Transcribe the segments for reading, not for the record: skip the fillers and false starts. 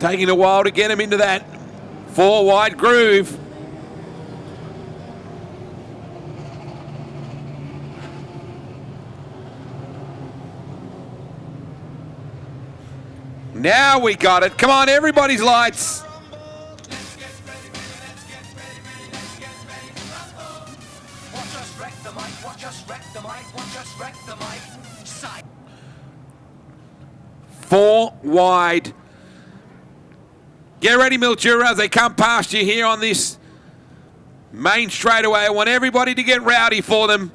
Taking a while to get him into that 4-wide groove. Now we got it. Come on, everybody's lights. Four wide. Get ready, Mildura, as they come past you here on this main straightaway. I want everybody to get rowdy for them.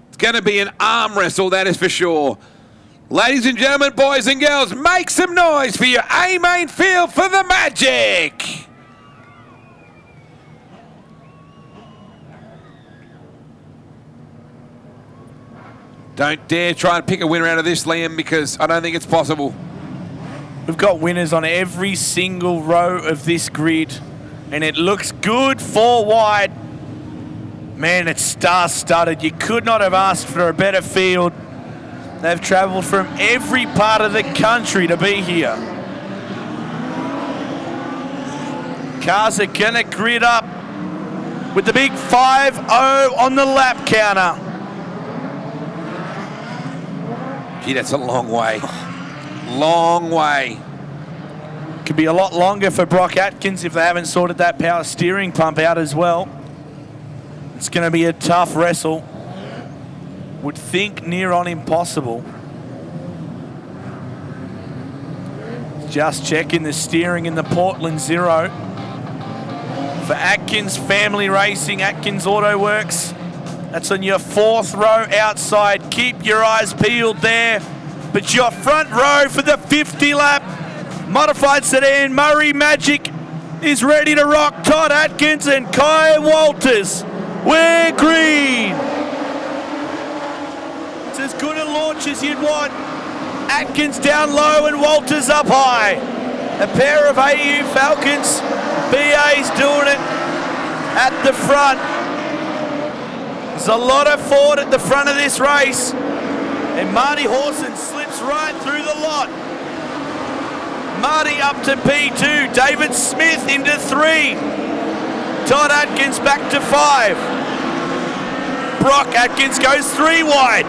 It's going to be an arm wrestle, that is for sure. Ladies and gentlemen, boys and girls, make some noise for your A-main field for the Magic. Don't dare try and pick a winner out of this, Liam, because I don't think it's possible. We've got winners on every single row of this grid, and it looks good 4 wide. Man, it's star-studded. You could not have asked for a better field. They've travelled from every part of the country to be here. Cars are going to grid up with the big 5-0 on the lap counter. Gee, that's a long way. Long way. Could be a lot longer for Brock Atkins if they haven't sorted that power steering pump out as well. It's going to be a tough wrestle. Would think near on impossible. Just checking the steering in the Portland Zero. For Atkins Family Racing, Atkins Auto Works. That's on your 4th row outside. Keep your eyes peeled there. But your front row for the 50 lap modified sedan Murray Magic is ready to rock. Todd Atkins and Kai Walters. We're green. It's as good a launch as you'd want. Atkins down low and Walters up high. A pair of AU Falcons. BA's doing it at the front. There's a lot of Ford at the front of this race. And Marty Hawson slips right through the lot. Marty up to P2. David Smith into 3. Todd Atkins back to 5. Brock Atkins goes 3 wide.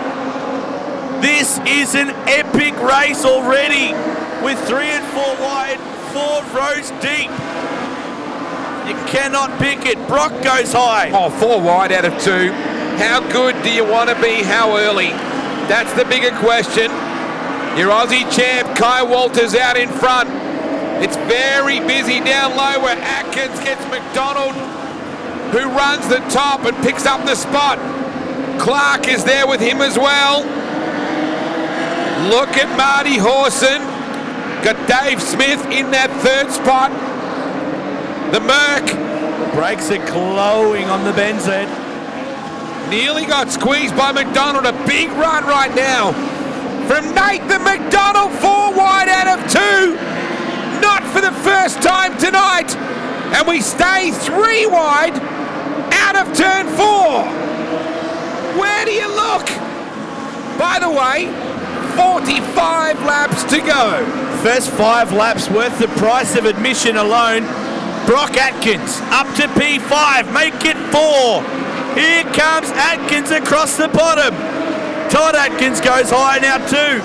This is an epic race already with 3 and 4 wide, 4 rows deep. You cannot pick it. Brock goes high. Oh, 4 wide out of 2. How good do you want to be? How early? That's the bigger question. Your Aussie champ, Kai Walters, out in front. It's very busy down low where Atkins gets McDonald, who runs the top and picks up the spot. Clark is there with him as well. Look at Marty Hawson. Got Dave Smith in that 3rd spot. The Merc. Brakes are glowing on the Benzed. Nearly got squeezed by McDonald. A big run right now from Nathan McDonald. 4 wide out of 2. Not for the first time tonight. And we stay 3 wide out of turn 4. Where do you look? By the way, 45 laps to go. First 5 laps worth the price of admission alone. Brock Atkins up to P5. Make it 4. Here comes Atkins across the bottom. Todd Atkins goes high now too.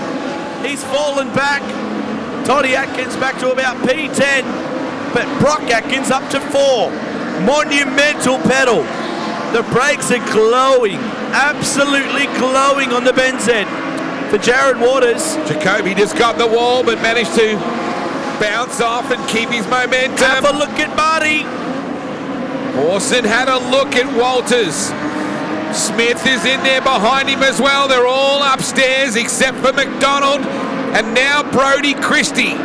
He's fallen back. Toddy Atkins back to about P10. But Brock Atkins up to 4. Monumental pedal. The brakes are glowing. Absolutely glowing on the Benzed. For Jared Waters. Jacoby just got the wall but managed to bounce off and keep his momentum. Have a look at Marty. Hawson had a look at Walters. Smith is in there behind him as well. They're all upstairs except for McDonald. And now Brody Christie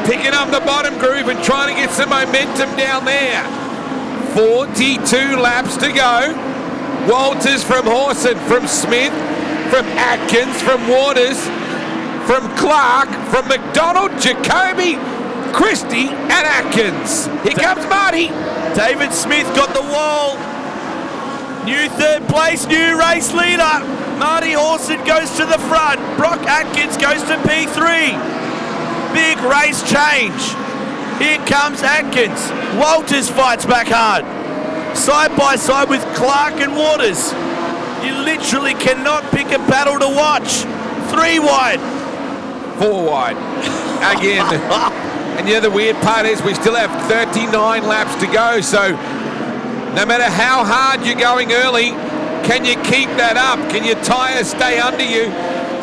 picking up the bottom groove and trying to get some momentum down there. 42 laps to go. Walters from Hawson, from Smith, from Atkins, from Waters, from Clark, from McDonald, Jacoby, Christie and Atkins. Here comes Marty. David Smith got the wall. New 3rd place, new race leader. Marty Hawson goes to the front. Brock Atkins goes to P3. Big race change. Here comes Atkins. Walters fights back hard. Side by side with Clark and Waters. You literally cannot pick a battle to watch. 3 wide. 4 wide. Again. And the other weird part is we still have 39 laps to go, so no matter how hard you're going early, can you keep that up? Can your tyres stay under you?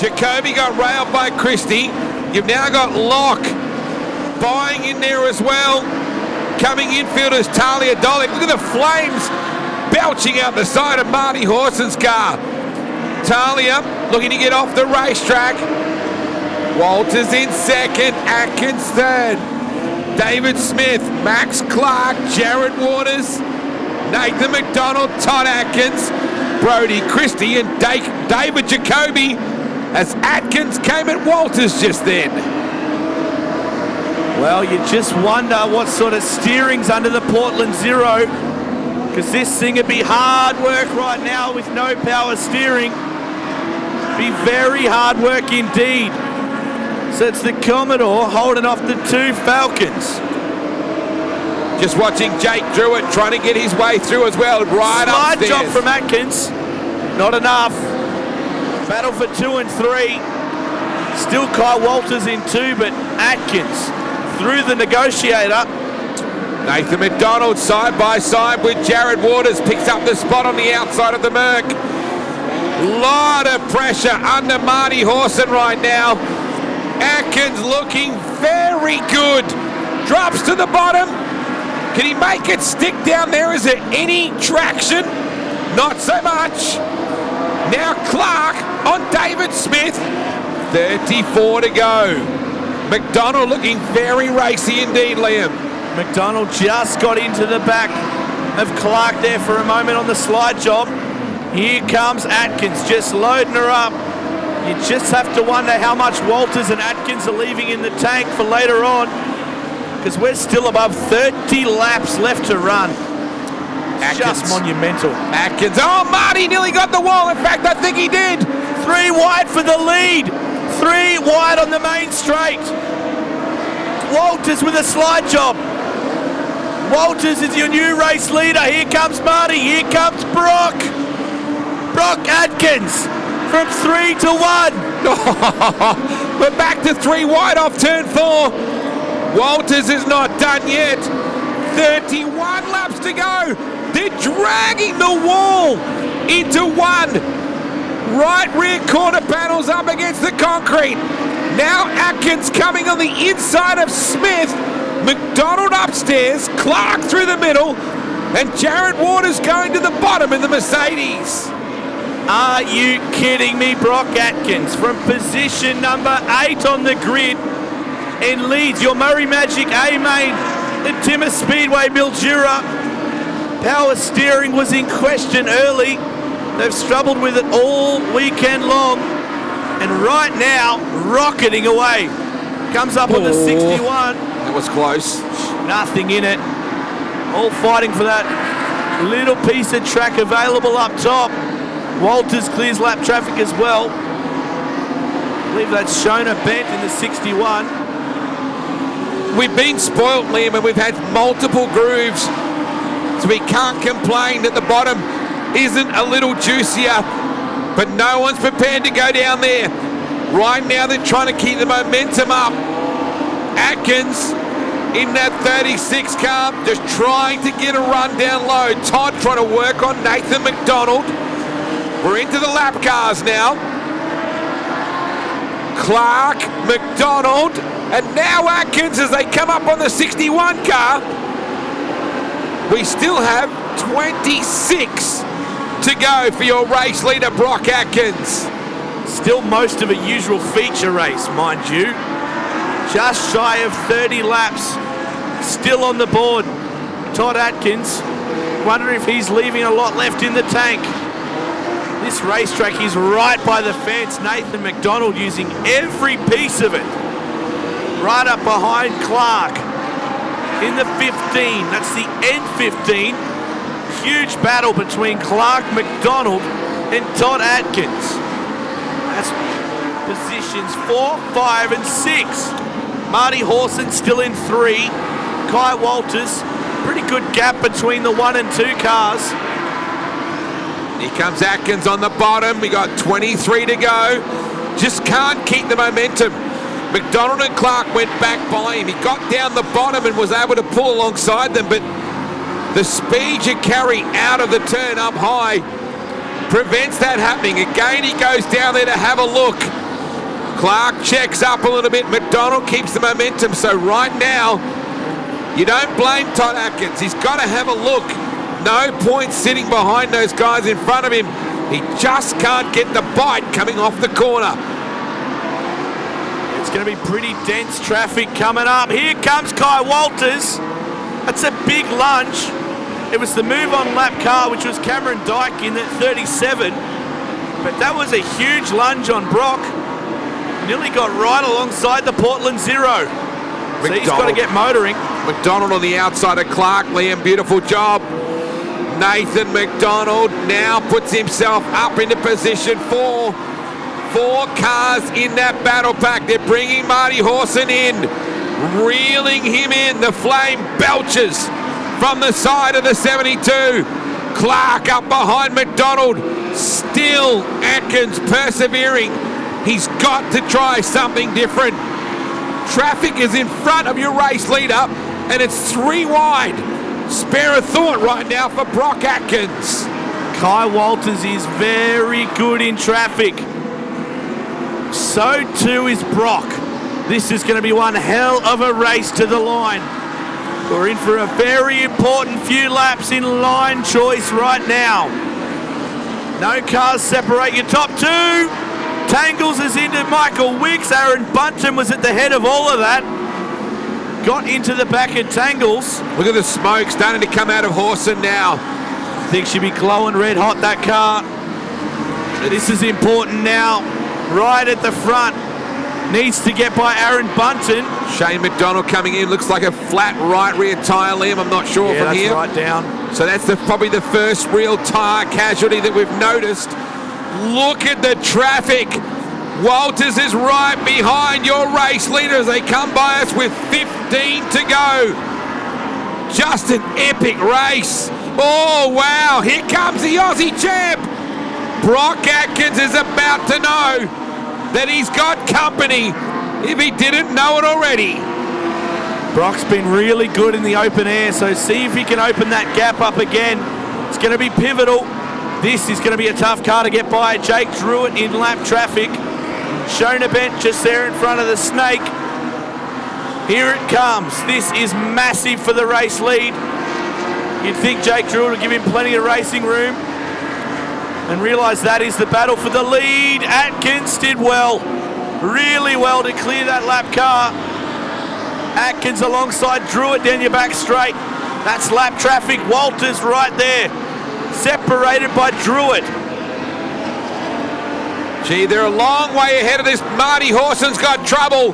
Jacoby got railed by Christie. You've now got Locke buying in there as well. Coming infielders, Talia Dolick. Look at the flames belching out the side of Marty Horson's car. Talia looking to get off the racetrack. Walters in second, Atkins third. David Smith, Max Clark, Jared Waters, Nathan McDonald, Todd Atkins, Brody Christie and David Jacoby as Atkins came at Walters just then. Well, you just wonder what sort of steering's under the Portland Zero, because this thing would be hard work right now with no power steering. Be very hard work indeed. So it's the Commodore holding off the 2 Falcons. Just watching Jake Druitt trying to get his way through as well. Right upstairs. Slide job from Atkins. Not enough. Battle for 2 and 3. Still Kyle Walters in 2, but Atkins through the negotiator. Nathan McDonald side by side with Jared Waters picks up the spot on the outside of the Merc. Lot of pressure under Marty Horson right now. Atkins looking very good. Drops to the bottom. Can he make it stick down there? Is there any traction? Not so much. Now Clark on David Smith. 34 to go. McDonald looking very racy indeed, Liam. McDonald just got into the back of Clark there for a moment on the slide job. Here comes Atkins just loading her up. You just have to wonder how much Walters and Atkins are leaving in the tank for later on, because we're still above 30 laps left to run. Atkins. Just monumental. Atkins. Oh, Marty nearly got the wall. In fact, I think he did. 3 wide for the lead. 3 wide on the main straight. Walters with a slide job. Walters is your new race leader. Here comes Marty. Here comes Brock. Brock Atkins from 3 to 1. We're back to 3 wide off turn 4. Walters is not done yet. 31 laps to go. They're dragging the wall into 1. Right rear quarter panels up against the concrete. Now Atkins coming on the inside of Smith. McDonald upstairs, Clark through the middle, and Jared Waters going to the bottom in the Mercedes. Are you kidding me? Brock Atkins from position number 8 on the grid and leads your Murray Magic A-Main at Timmer Speedway, Mildura. Power steering was in question early. They've struggled with it all weekend long, and right now rocketing away. Comes up on the 61. That was close. Nothing in it. All fighting for that little piece of track available up top. Walters clears lap traffic as well. I believe that's Shona bent in the 61. We've been spoilt, Liam, and we've had multiple grooves, so we can't complain that the bottom isn't a little juicier, but no one's prepared to go down there. Right now they're trying to keep the momentum up. Atkins in that 36 car, just trying to get a run down low. Todd trying to work on Nathan McDonald. We're into the lap cars now. Clark, McDonald, and now Atkins as they come up on the 61 car. We still have 26 to go for your race leader, Brock Atkins. Still most of a usual feature race, mind you. Just shy of 30 laps, still on the board. Todd Atkins, wonder if he's leaving a lot left in the tank. This racetrack is right by the fence. Nathan McDonald using every piece of it. Right up behind Clark in the 15. That's the N15. Huge battle between Clark, McDonald, and Todd Atkins. That's positions 4, 5, and 6. Marty Horson still in 3. Kai Walters. Pretty good gap between the 1 and 2 cars. Here comes Atkins on the bottom. We got 23 to go. Just can't keep the momentum. McDonald and Clark went back by him. He got down the bottom and was able to pull alongside them, but the speed you carry out of the turn up high prevents that happening. Again, he goes down there to have a look. Clark checks up a little bit. McDonald keeps the momentum. So right now, you don't blame Todd Atkins. He's got to have a look. No point sitting behind those guys in front of him. He just can't get the bite coming off the corner. It's going to be pretty dense traffic coming up. Here comes Kai Walters. That's a big lunge. It was the move on lap car, which was Cameron Dyke in at 37. But that was a huge lunge on Brock. Nearly got right alongside the Portland Zero. So he's got to get motoring. McDonald on the outside of Clark. Liam, beautiful job. Nathan McDonald now puts himself up into position 4. 4 cars in that battle pack. They're bringing Marty Hawson in, reeling him in. The flame belches from the side of the 72. Clark up behind McDonald. Still Atkins persevering. He's got to try something different. Traffic is in front of your race leader, and it's 3 wide. Spare a thought right now for Brock Atkins. Kai Walters is very good in traffic. So too is Brock. This is going to be one hell of a race to the line. We're in for a very important few laps in line choice right now. No cars separate your top 2. Tangles is into Michael Wicks. Aaron Bunton was at the head of all of that. Got into the back of Tangles. Look at the smoke starting to come out of Hawson now. I think she'll be glowing red hot, that car. This is important now. Right at the front. Needs to get by Aaron Bunton. Shane McDonald coming in. Looks like a flat right rear tyre, Liam. I'm not sure from here. Right down. So that's probably the first real tyre casualty that we've noticed. Look at the traffic. Walters is right behind your race leader as they come by us with 15 to go. Just an epic race. Oh, wow. Here comes the Aussie champ. Brock Atkins is about to know that he's got company if he didn't know it already. Brock's been really good in the open air, so see if he can open that gap up again. It's going to be pivotal. This is going to be a tough car to get by. Jake Druitt in lap traffic. Shonabent just there in front of the snake. Here it comes. This is massive for the race lead. You'd think Jake Druitt would give him plenty of racing room and realise that is the battle for the lead. Atkins did well, really well to clear that lap car. Atkins alongside Druitt down your back straight. That's lap traffic. Walters right there, separated by Druitt. Gee, they're a long way ahead of this. Marty Hawson's got trouble.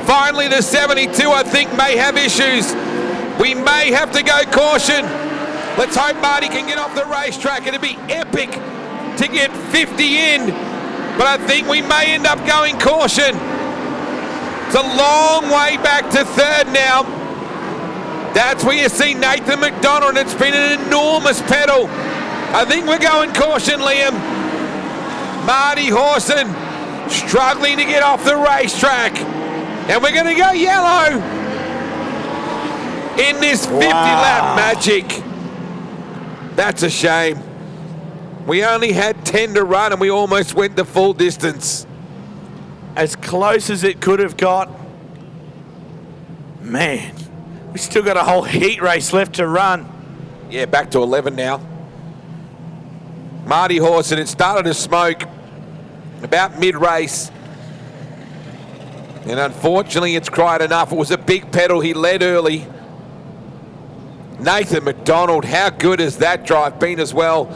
Finally, the 72, I think, may have issues. We may have to go caution. Let's hope Marty can get off the racetrack. It'd be epic to get 50 in, but I think we may end up going caution. It's a long way back to 3rd now. That's where you see Nathan McDonald. It's been an enormous pedal. I think we're going caution, Liam. Marty Hawson struggling to get off the racetrack. And we're going to go yellow in this 50-lap magic. That's a shame. We only had 10 to run and we almost went the full distance. As close as it could have got. Man, we still got a whole heat race left to run. Yeah, back to 11 now. Marty Hawson, it started to smoke about mid-race. And unfortunately, it's cried enough. It was a big pedal. He led early. Nathan McDonald, how good has that drive been as well?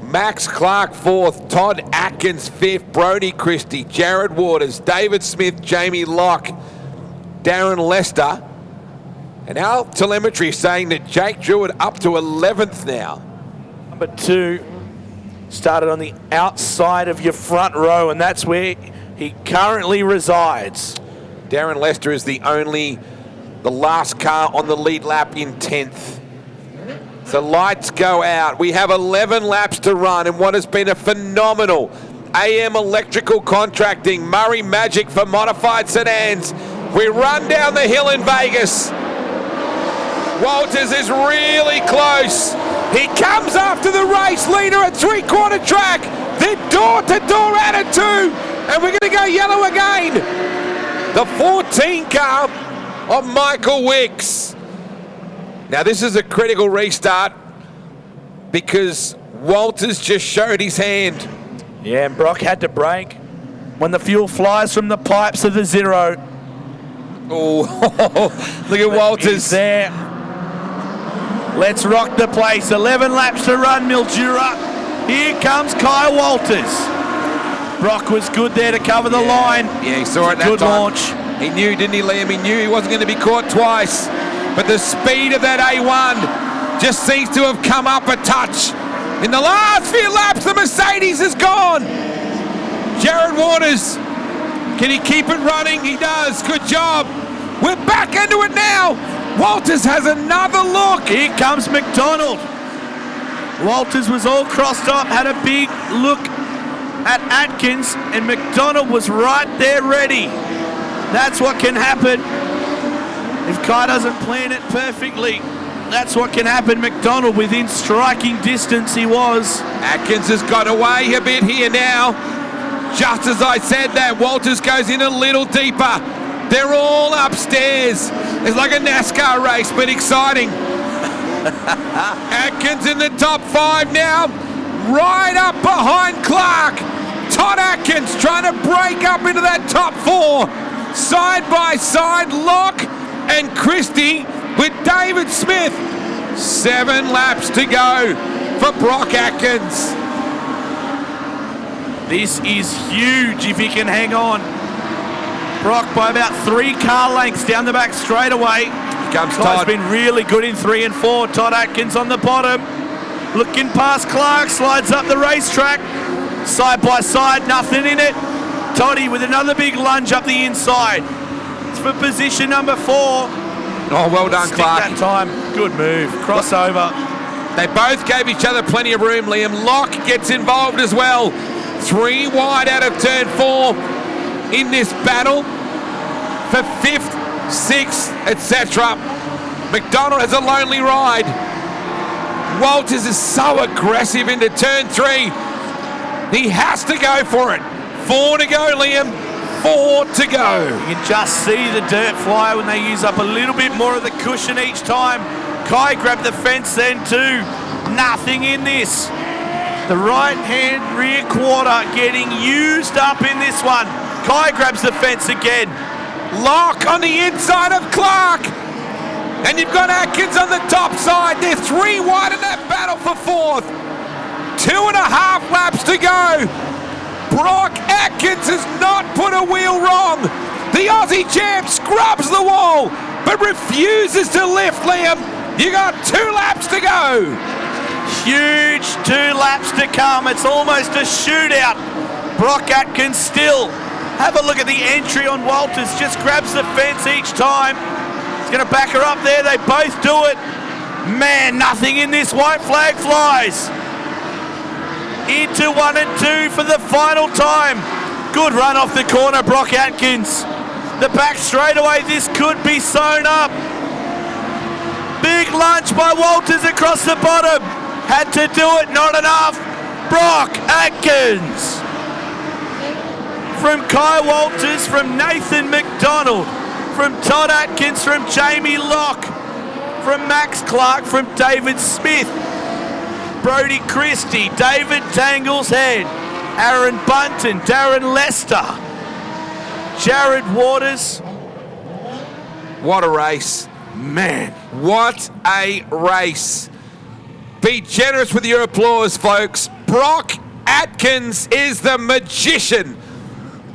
Max Clark 4th, Todd Atkins 5th, Brodie Christie, Jared Waters, David Smith, Jamie Locke, Darren Lester. And our telemetry saying that Jake Druitt up to 11th now. Number 2 started on the outside of your front row, and that's where he currently resides. Darren Lester is the only the last car on the lead lap in 10th. So lights go out. We have 11 laps to run in what has been a phenomenal AM Electrical Contracting Murray Magic for modified sedans. We run down the hill in Vegas. Walters is really close. He comes after the race leader at three-quarter track. Then door-to-door attitude. And we're going to go yellow again. The 14 car of Michael Wicks. Now this is a critical restart because Walters just showed his hand. Yeah, and Brock had to brake when the fuel flies from the pipes of the zero. Oh, look at Walters. He's there. Let's rock the place. 11 laps to run, Mildura. Here comes Kai Walters. Brock was good there to cover the line. Yeah, he saw it that good time. Launch. He knew, didn't he, Liam? He knew he wasn't going to be caught twice. But the speed of that A1 just seems to have come up a touch. In the last few laps, the Mercedes is gone. Jared Waters, can he keep it running? He does. Good job. We're back into it now. Walters has another look. Here comes McDonald. Walters was all crossed up, had a big look at Atkins, and McDonald was right there ready. That's what can happen if Kai doesn't plan it perfectly. That's what can happen. McDonald within striking distance he was. Atkins has got away a bit here now. Just as I said that, Walters goes in a little deeper. They're all upstairs. It's like a NASCAR race, but exciting. Atkins in the top 5 now, right up behind Clark. Todd Atkins trying to break up into that top 4. Side by side, Locke and Christie with David Smith. 7 laps to go for Brock Atkins. This is huge if he can hang on. Brock by about 3 car lengths down the back straightaway. Comes Todd. Todd. Been really good in 3 and 4. Todd Atkins on the bottom. Looking past Clark, slides up the racetrack. Side by side, nothing in it. Toddy with another big lunge up the inside. It's for position number 4. Oh, well done, Clark. That time, good move. Crossover. They both gave each other plenty of room, Liam. Locke gets involved as well. 3 wide out of turn 4 in this battle for 5th, 6th, etc. McDonald has a lonely ride. Walters is so aggressive into turn 3. He has to go for it. 4 to go, Liam. 4 to go. You can just see the dirt fly when they use up a little bit more of the cushion each time. Kai grabbed the fence then too. Nothing in this. The right-hand rear quarter getting used up in this one. Kai grabs the fence again. Locke on the inside of Clark. And you've got Atkins on the top side. They're 3 wide in that battle for 4th. 2.5 laps to go. Brock Atkins has not put a wheel wrong. The Aussie champ scrubs the wall, but refuses to lift, Liam. You got 2 laps to go. Huge 2 laps to come. It's almost a shootout. Brock Atkins still. Have a look at the entry on Walters. Just grabs the fence each time. He's going to back her up there. They both do it. Man, nothing in this. White flag flies. Into 1 and 2 for the final time. Good run off the corner, Brock Atkins. The back straightaway, this could be sewn up. Big lunge by Walters across the bottom. Had to do it, not enough. Brock Atkins. From Kai Walters, from Nathan McDonald, from Todd Atkins, from Jamie Locke, from Max Clark, from David Smith, Brody Christie, David Tangle's Head, Aaron Bunton, Darren Lester, Jared Waters. What a race. Man. What a race. Be generous with your applause, folks. Brock Atkins is the magician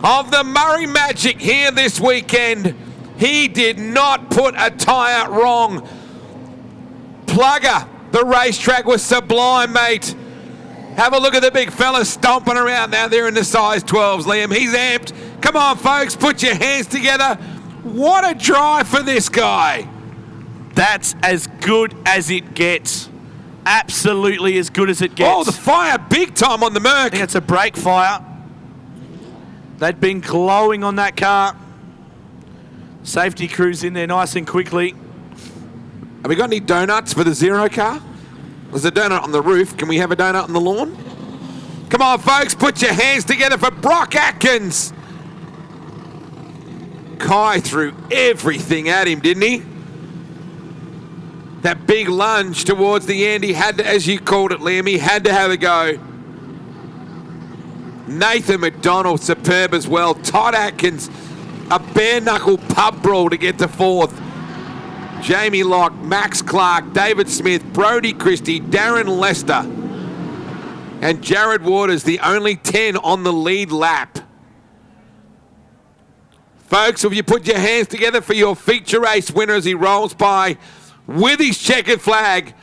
of the Murray Magic here this weekend. He did not put a tyre wrong. Plugger, the racetrack was sublime, mate. Have a look at the big fella stomping around now there in the size 12s, Liam. He's amped. Come on, folks, put your hands together. What a drive for this guy. That's as good as it gets. Absolutely as good as it gets. Oh, the fire big time on the Merc. I think it's a brake fire. They'd been glowing on that car. Safety crew's in there nice and quickly. Have we got any donuts for the Zero car? There's a donut on the roof. Can we have a donut on the lawn? Come on, folks, put your hands together for Brock Atkins. Kai threw everything at him, didn't he? That big lunge towards the end, he had to, as you called it, Liam, he had to have a go. Nathan McDonald, superb as well. Todd Atkins, a bare-knuckle pub brawl to get to fourth. Jamie Locke, Max Clark, David Smith, Brodie Christie, Darren Lester, and Jared Waters, the only 10 on the lead lap. Folks, if you put your hands together for your feature race winner as he rolls by with his checkered flag,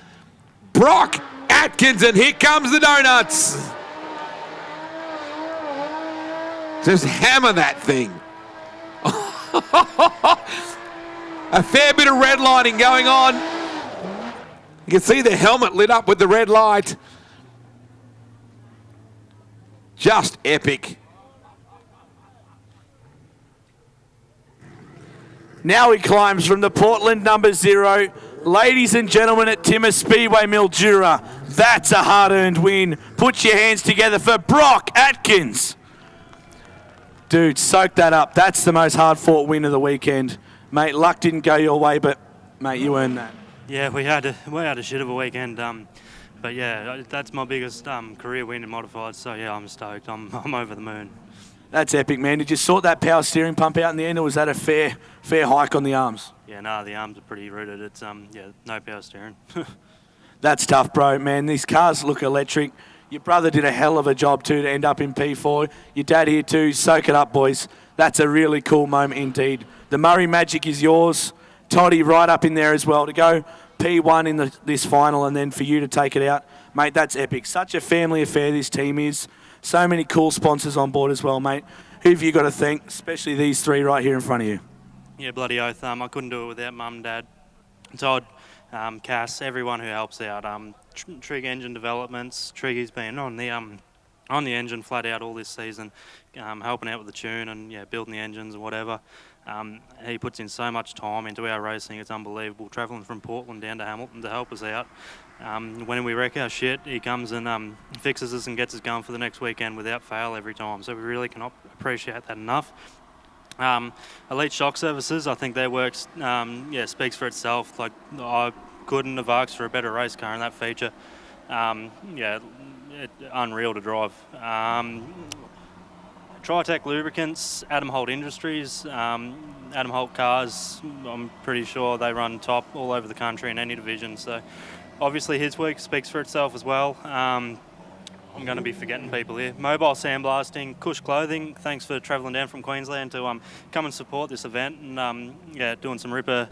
Brock Atkins, and here comes the donuts. Just hammer that thing. A fair bit of redlining going on. You can see the helmet lit up with the red light. Just epic. Now he climbs from the Portland number 0. Ladies and gentlemen at Timmer Speedway, Mildura, that's a hard-earned win. Put your hands together for Brock Atkins. Dude, soak that up. That's the most hard-fought win of the weekend. Mate, luck didn't go your way, but, mate, you earned that. Yeah, we had a shit of a weekend. But, yeah, that's my biggest career win in modifieds. So, yeah, I'm stoked. I'm over the moon. That's epic, man. Did you sort that power steering pump out in the end, or was that a fair hike on the arms? Yeah, no, the arms are pretty rooted. It's, yeah, no power steering. That's tough, bro, man. These cars look electric. Your brother did a hell of a job, too, to end up in P4. Your dad here, too. Soak it up, boys. That's a really cool moment indeed. The Murray Magic is yours. Toddy right up in there as well to go P1 in this final, and then for you to take it out. Mate, that's epic. Such a family affair this team is. So many cool sponsors on board as well, mate. Who have you got to thank, especially these three right here in front of you? Yeah, bloody oath. I couldn't do it without Mum and Dad. Todd, Cass, everyone who helps out. Trig Engine Developments. Triggy's been on the engine flat out all this season, helping out with the tune and yeah, building the engines and whatever. He puts in so much time into our racing, it's unbelievable. Travelling from Portland down to Hamilton to help us out. When we wreck our shit, he comes and fixes us and gets us going for the next weekend without fail every time. So we really cannot appreciate that enough. Elite Shock Services, I think their work speaks for itself. Like I couldn't have asked for a better race car in that feature. Unreal to drive. Tritech Lubricants, Adam Holt Industries, Adam Holt Cars, I'm pretty sure they run top all over the country in any division. So obviously his work speaks for itself as well. I'm going to be forgetting people here. Mobile Sandblasting, Cush Clothing, thanks for travelling down from Queensland to come and support this event and doing some ripper